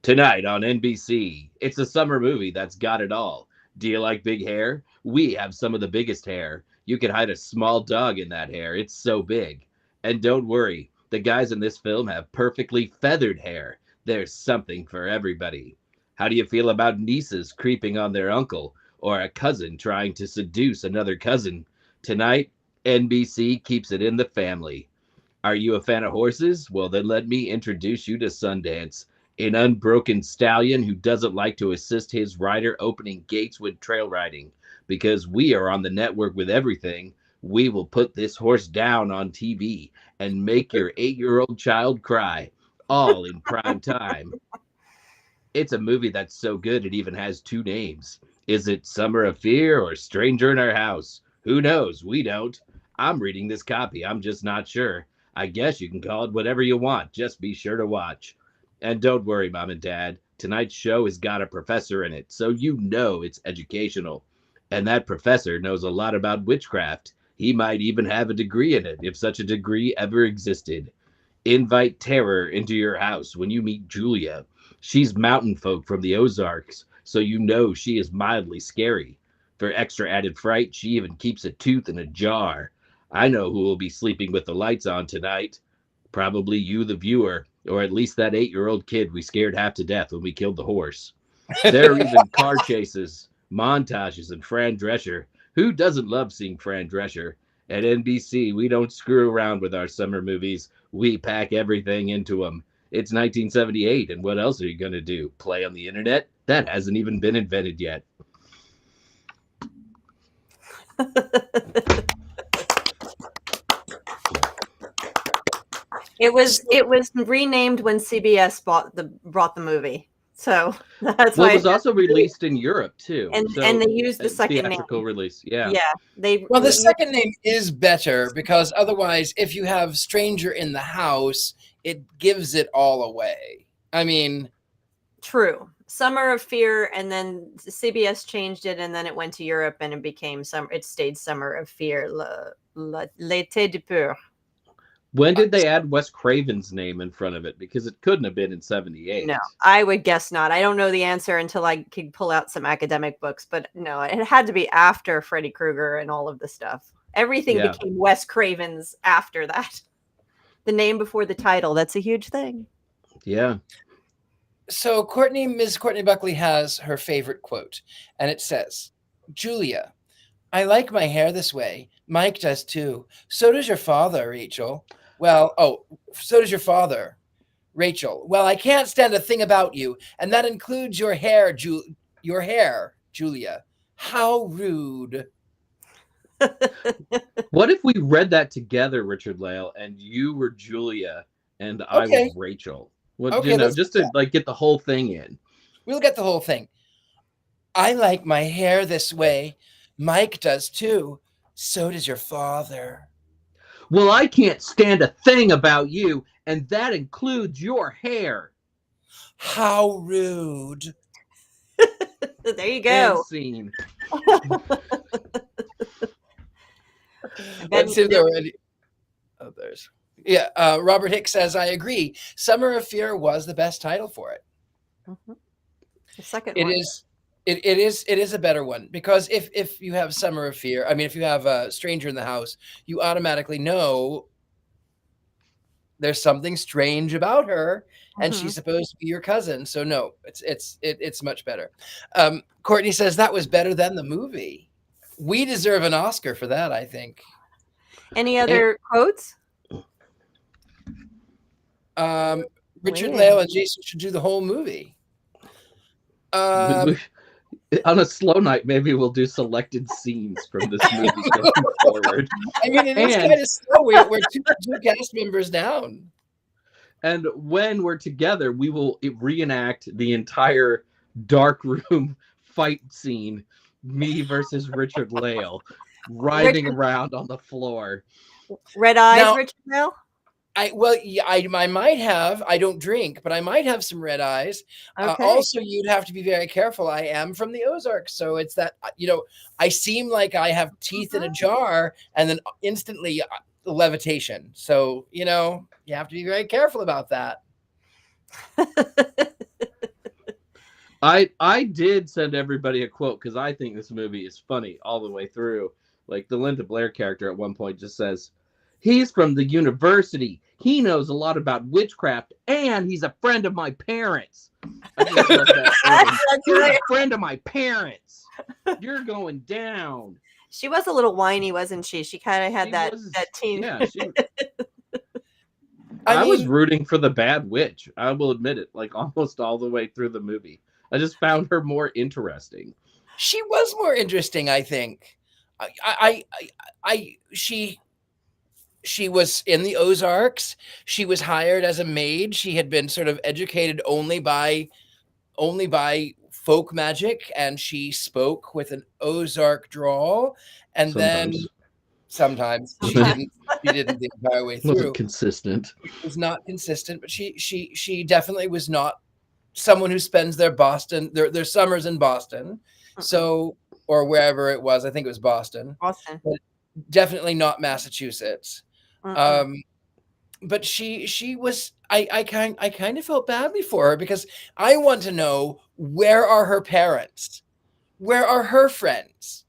Tonight on NBC, it's a summer movie that's got it all. Do you like big hair? We have some of the biggest hair. You can hide a small dog in that hair. It's so big. And don't worry, the guys in this film have perfectly feathered hair. There's something for everybody. How do you feel about nieces creeping on their uncle, or a cousin trying to seduce another cousin? Tonight, NBC keeps it in the family. Are you a fan of horses? Well, then let me introduce you to Sundance, an unbroken stallion who doesn't like to assist his rider opening gates with trail riding. Because we are on the network with everything, we will put this horse down on TV and make your 8-year-old child cry, all in prime time. It's a movie that's so good it even has 2 names. Is it Summer of Fear or Stranger in Our House? Who knows? We don't. I'm reading this copy. I'm just not sure. I guess you can call it whatever you want. Just be sure to watch. And don't worry, Mom and Dad. Tonight's show has got a professor in it, so you know it's educational. And that professor knows a lot about witchcraft. He might even have a degree in it, if such a degree ever existed. Invite terror into your house when you meet Julia. She's mountain folk from the Ozarks, so you know she is mildly scary. For extra added fright, she even keeps a tooth in a jar. I know who will be sleeping with the lights on tonight. Probably you, the viewer, or at least that 8-year-old kid we scared half to death when we killed the horse. There are even car chases, montages, and Fran Drescher. Who doesn't love seeing Fran Drescher? At NBC, we don't screw around with our summer movies. We pack everything into them. It's 1978, and what else are you going to do? Play on the internet? That hasn't even been invented yet. It was renamed when CBS brought the movie, so that's why it was also released in Europe too, and they used the second theatrical name. release. Yeah, the second name is better because otherwise, if you have Stranger in the House, it gives it all away. I mean, true. Summer of Fear, and then CBS changed it, and then it went to Europe, and it became It stayed Summer of Fear. L'été de peur. When did they add Wes Craven's name in front of it? Because it couldn't have been in 78. No, I would guess not. I don't know the answer until I could pull out some academic books, but no, it had to be after Freddy Krueger and all of the stuff. Everything became Wes Craven's after that. The name before the title. That's a huge thing. Yeah. So Ms. Courtney Buckley has her favorite quote, and it says, "Julia, I like my hair this way. Mike does too. So does your father, Rachel. So does your father, Rachel. Well, I can't stand a thing about you, and that includes your hair, Julia. How rude." What if we read that together, Richard-Lael, and you were Julia and I was Rachel? Just to get the whole thing in. We'll get the whole thing. "I like my hair this way. Mike does too. So does your father." Well, I can't stand a thing about you, and that includes your hair. How rude. There you go. And scene. Let's see if there were any others. Yeah, Robert Hicks says, "I agree. Summer of Fear was the best title for it." Mm-hmm. The second one. It is a better one, because if you have Summer of Fear, I mean, if you have a Stranger in the House, you automatically know there's something strange about her, and she's supposed to be your cousin. So no, it's much better. Courtney says that was better than the movie. We deserve an Oscar for that, I think. Any other quotes? Richard-Lael and Jason should do the whole movie. On a slow night, maybe we'll do selected scenes from this movie going forward. I mean, it is kind of slow. We're two cast members down. And when we're together, we will reenact the entire dark room fight scene. Me versus Richard-Lael, writhing around on the floor. Red eyes, Richard-Lael? I might have. I don't drink, but I might have some red eyes. Okay. Also, you'd have to be very careful. I am from the Ozarks, so it's that, I seem like I have teeth in a jar, and then instantly levitation. So, you have to be very careful about that. I did send everybody a quote because I think this movie is funny all the way through. Like the Linda Blair character at one point just says, "He's from the university. He knows a lot about witchcraft, and he's a friend of my parents." I just love that. He's a friend of my parents. You're going down. She was a little whiny, wasn't she? She kind of had that teen. Yeah, I was rooting for the bad witch. I will admit it, like almost all the way through the movie. I just found her more interesting. She was more interesting, I think. She was in the Ozarks. She was hired as a maid. She had been sort of educated only by folk magic, and she spoke with an Ozark drawl. And sometimes she didn't the entire way through. Wasn't consistent. It was not consistent, but she definitely was not someone who spends their summers in Boston. So, or wherever it was. I think it was Boston. But definitely not Massachusetts. But she was. I kind of felt badly for her, because I want to know, where are her parents? Where are her friends?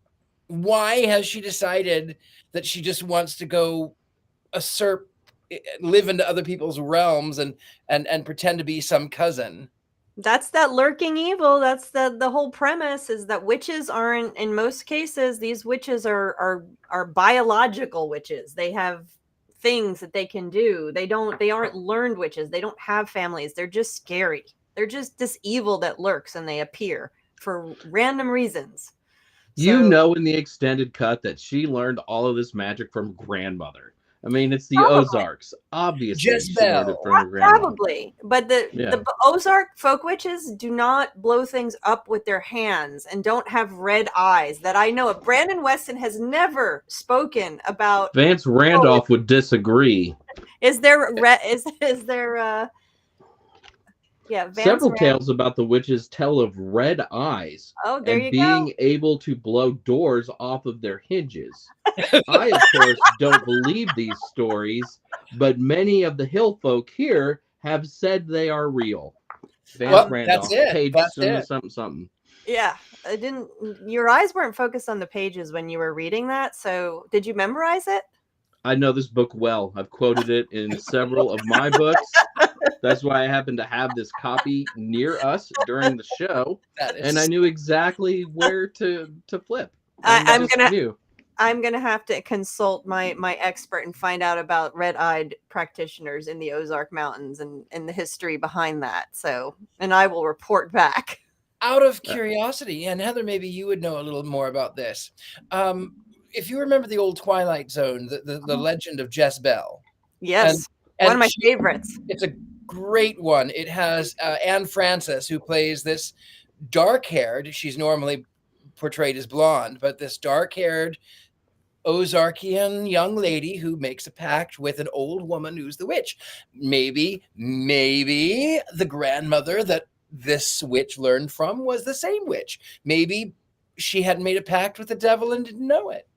Why has she decided that she just wants to go live into other people's realms and pretend to be some cousin? That's that lurking evil. That's the whole premise, is that witches aren't, in most cases, these witches are biological witches. They have things that they can do. They aren't learned witches. They don't have families. They're just scary. They're just this evil that lurks, and they appear for random reasons. In the extended cut that she learned all of this magic from grandmother. I mean, it's the Ozarks. Obviously, she learned it from her grandmother. Probably, but the Ozark folk witches do not blow things up with their hands and don't have red eyes that I know of. Brandon Weston has never spoken about. Vance Randolph would disagree. Is there Yeah, Vance Several Rand. tales about the witches tell of red eyes Oh, there and you being go. able to blow doors off of their hinges. I, of course, don't believe these stories, but many of the hill folk here have said they are real. Vance Well, that's Randolph, it. page That's something, it. something, something. Yeah, I didn't. Your eyes weren't focused on the pages when you were reading that. So, did you memorize it? I know this book well. I've quoted it in several of my books. That's why I happen to have this copy near us during the show, and I knew exactly where to flip. I'm gonna have to consult my expert and find out about red-eyed practitioners in the Ozark Mountains and the history behind that. So, and I will report back. Out of curiosity, and Heather, maybe you would know a little more about this. If you remember the old Twilight Zone, the legend of Jezebel. Yes, one of my favorites. It's a great one. It has Anne Francis, who plays this dark-haired, she's normally portrayed as blonde, but this dark-haired Ozarkian young lady who makes a pact with an old woman who's the witch. Maybe the grandmother that this witch learned from was the same witch. Maybe she had made a pact with the devil and didn't know it.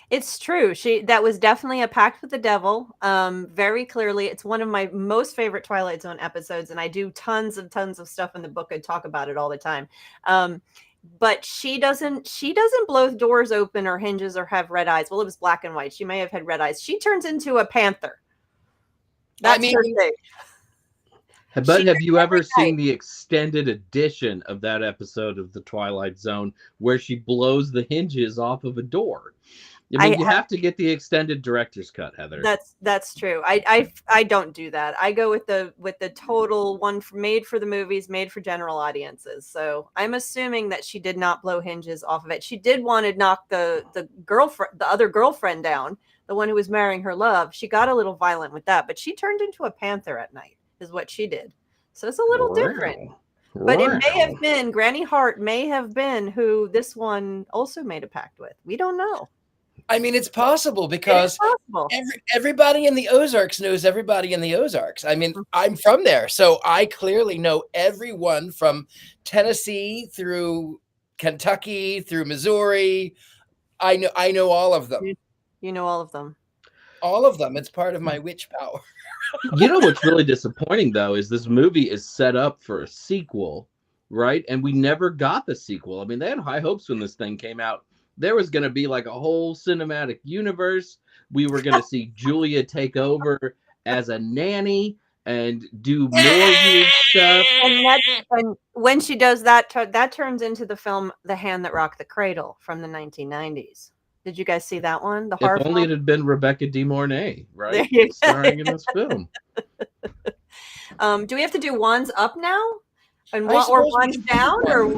It's true. That was definitely a pact with the devil. Very clearly. It's one of my most favorite Twilight Zone episodes, and I do tons of stuff in the book. I talk about it all the time. But she doesn't blow doors open or hinges or have red eyes. Well, it was black and white. She may have had red eyes. She turns into a panther. That's her thing. But have you ever seen the extended edition of that episode of the Twilight Zone where she blows the hinges off of a door? I mean, you have to get the extended director's cut, Heather. That's true. I don't do that. I go with the total one made for the movies, made for general audiences. So I'm assuming that she did not blow hinges off of it. She did want to knock the other girlfriend down, the one who was marrying her love. She got a little violent with that, but she turned into a panther at night, is what she did. So it's a little different. But it may have been Granny Hart may have been who this one also made a pact with. We don't know. I mean, it's possible because everybody in the Ozarks knows everybody in the Ozarks. I mean, I'm from there, so I clearly know everyone from Tennessee through Kentucky through Missouri. I know all of them. You know all of them. All of them. It's part of my witch power. You know what's really disappointing, though, is this movie is set up for a sequel, right? And we never got the sequel. I mean, they had high hopes when this thing came out. There was going to be like a whole cinematic universe. We were going to see Julia take over as a nanny and do more weird stuff. And when she does that, that turns into the film The Hand That Rocked the Cradle from the 1990s. Did you guys see that one? The horror If only film? it had been Rebecca De Mornay, right? Starring in this film. Do we have to do wands up now? And or wands down? Or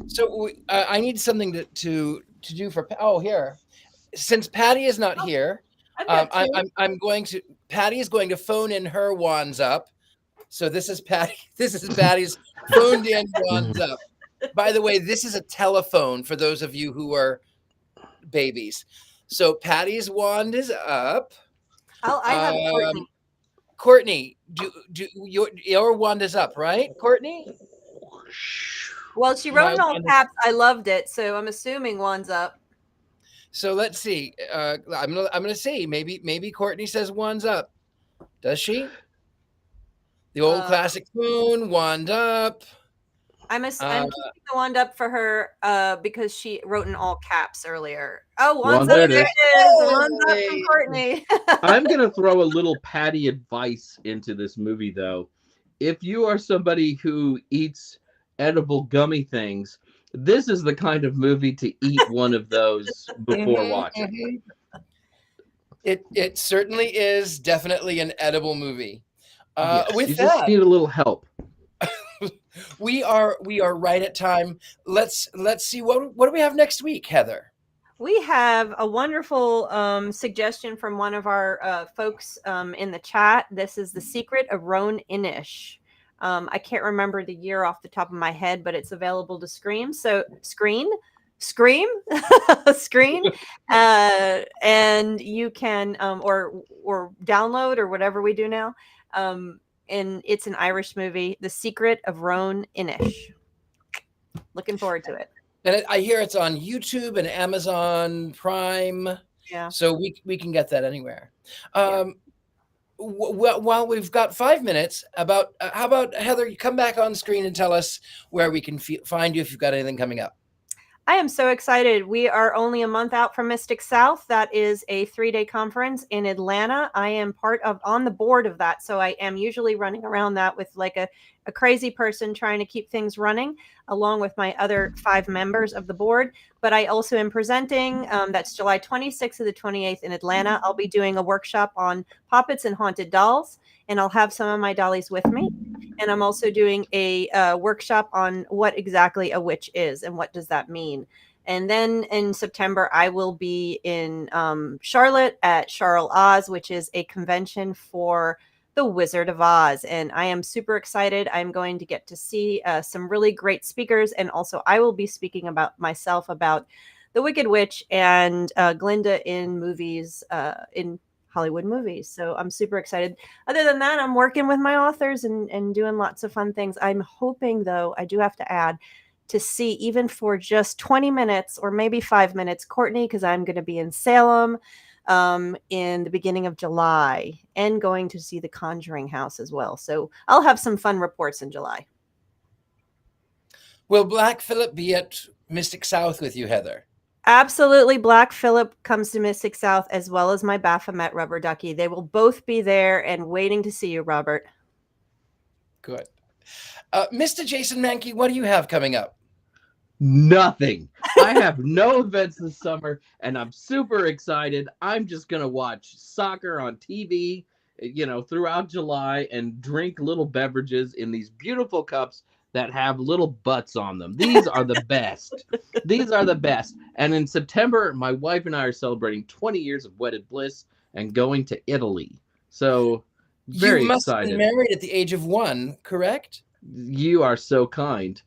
so I need something to do for. Oh, here. Since Patti is not here, I'm going to. Patti is going to phone in her wands up. So this is Patti. This is Patti's phoned in wands up. By the way, this is a telephone for those of you who are babies. So Patti's wand is up. I have Courtney. Courtney, do your wand is up, right, Courtney? Well, she wrote in all caps. I loved it, so I'm assuming wand's up. So let's see. I'm gonna see. Maybe Courtney says wand's up. Does she? The old classic phone, wand up. I'm keeping the wand up for her because she wrote in all caps earlier. Oh, wand's up. There it is. Wand's up from Courtney. I'm going to throw a little Patti advice into this movie, though. If you are somebody who eats edible gummy things, this is the kind of movie to eat one of those before watching. It certainly is definitely an edible movie. Yes, with you that, just need a little help. We are right at time. Let's see what do we have next week, Heather? We have a wonderful suggestion from one of our folks in the chat. This is The Secret of Roan Inish. I can't remember the year off the top of my head, but it's available to screen. So screen, and you can or download or whatever we do now. and it's an Irish movie, The Secret of Roan Inish. Looking forward to it. And I hear it's on YouTube and Amazon Prime. Yeah. So we can get that anywhere. While we've got 5 minutes, how about Heather, you come back on screen and tell us where we can find you if you've got anything coming up. I am so excited. We are only a month out from Mystic South. That is a 3-day conference in Atlanta. I am on the board of that. So I am usually running around that with like a crazy person trying to keep things running, along with my other 5 members of the board. But I also am presenting. That's July 26th to the 28th in Atlanta. I'll be doing a workshop on puppets and haunted dolls, and I'll have some of my dollies with me. And I'm also doing a workshop on what exactly a witch is and what does that mean. And then in September, I will be in Charlotte at Charles Oz, which is a convention for the Wizard of Oz. And I am super excited. I'm going to get to see some really great speakers. And also I will be speaking about myself, about the Wicked Witch and Glinda in movies, in Hollywood movies. So I'm super excited. Other than that, I'm working with my authors and doing lots of fun things. I'm hoping, though, I do have to add, to see, even for just 20 minutes or maybe 5 minutes, Courtney, because I'm going to be in Salem in the beginning of July, and going to see the Conjuring House as well. So I'll have some fun reports in July. Will Black Phillip be at Mystic South with you, Heather? Absolutely. Black Phillip comes to Mystic South, as well as my Baphomet rubber ducky. They will both be there and waiting to see you, Robert. Good. Mr. Jason Mankey, what do you have coming up? Nothing. I have no events this summer, and I'm super excited. I'm just going to watch soccer on TV, throughout July, and drink little beverages in these beautiful cups that have little butts on them. These are the best. These are the best. And in September, my wife and I are celebrating 20 years of wedded bliss and going to Italy. So very excited. You must have been married at the age of 1, correct? You are so kind.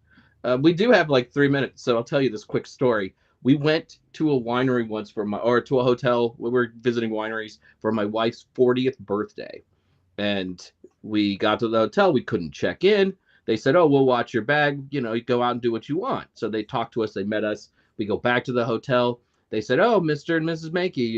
We do have like 3 minutes, so I'll tell you this quick story. We went to a winery once to a hotel. We were visiting wineries for my wife's 40th birthday. And we got to the hotel. We couldn't check in. They said, "Oh, we'll watch your bag. You go out and do what you want." So they talked to us. They met us. We go back to the hotel. They said, "Oh, Mr. and Mrs. Mankey,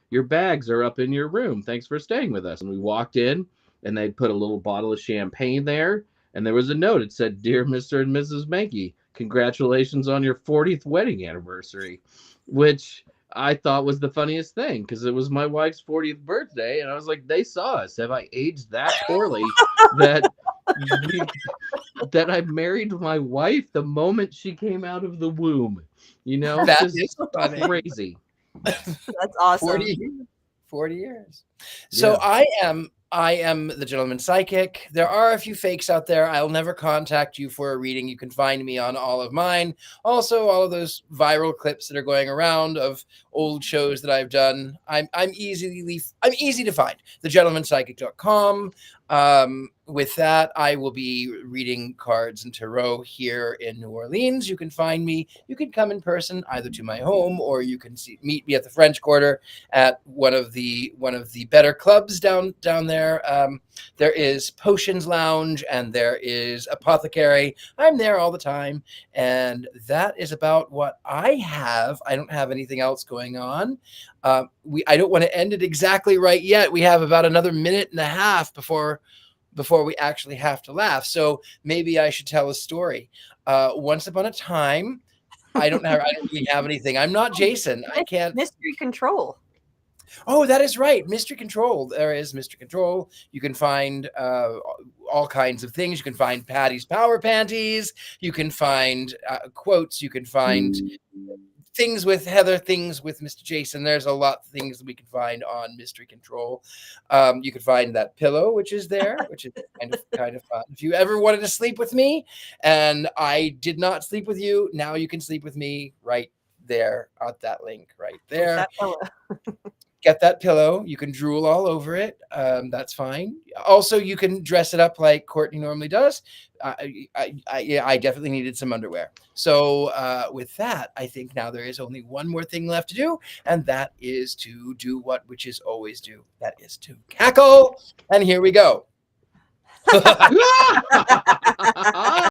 your bags are up in your room. Thanks for staying with us." And we walked in, and they put a little bottle of champagne there. And there was a note. It said, "Dear Mr. and Mrs. Mankey, congratulations on your 40th wedding anniversary," which I thought was the funniest thing, because it was my wife's 40th birthday. And I was like, they saw us. Have I aged that poorly that I married my wife the moment she came out of the womb? That is funny. Crazy. That's awesome. 40 years. So yeah. I am the Gentleman Psychic. There are a few fakes out there. I'll never contact you for a reading. You can find me on all of mine. Also, all of those viral clips that are going around of old shows that I've done. I'm easy to find. thegentlemanpsychic.com. With that, I will be reading cards and tarot here in New Orleans. You can find me. You can come in person, either to my home, or you can meet me at the French Quarter at one of the better clubs down there. There is Potions Lounge and there is Apothecary. I'm there all the time, and that is about what I have. I don't have anything else going on. I don't want to end it exactly right yet. We have about another minute and a half before we actually have to laugh. So maybe I should tell a story. Once upon a time, I don't really have anything. I'm not Jason. I can't. Mystery Control. Oh, that is right. Mystery Control. There is Mystery Control. You can find all kinds of things. You can find Patty's Power Panties. You can find quotes. You can find things with Heather, things with Mr. Jason. There's a lot of things that we can find on Mystery Control. You can find that pillow, which is there, which is kind of fun. If you ever wanted to sleep with me and I did not sleep with you, now you can sleep with me right there at that link right there. Get that pillow. You can drool all over it. That's fine. Also, you can dress it up like Courtney normally does. I definitely needed some underwear. So with that, I think now there is only one more thing left to do, and that is to do what witches always do. That is to cackle. And here we go.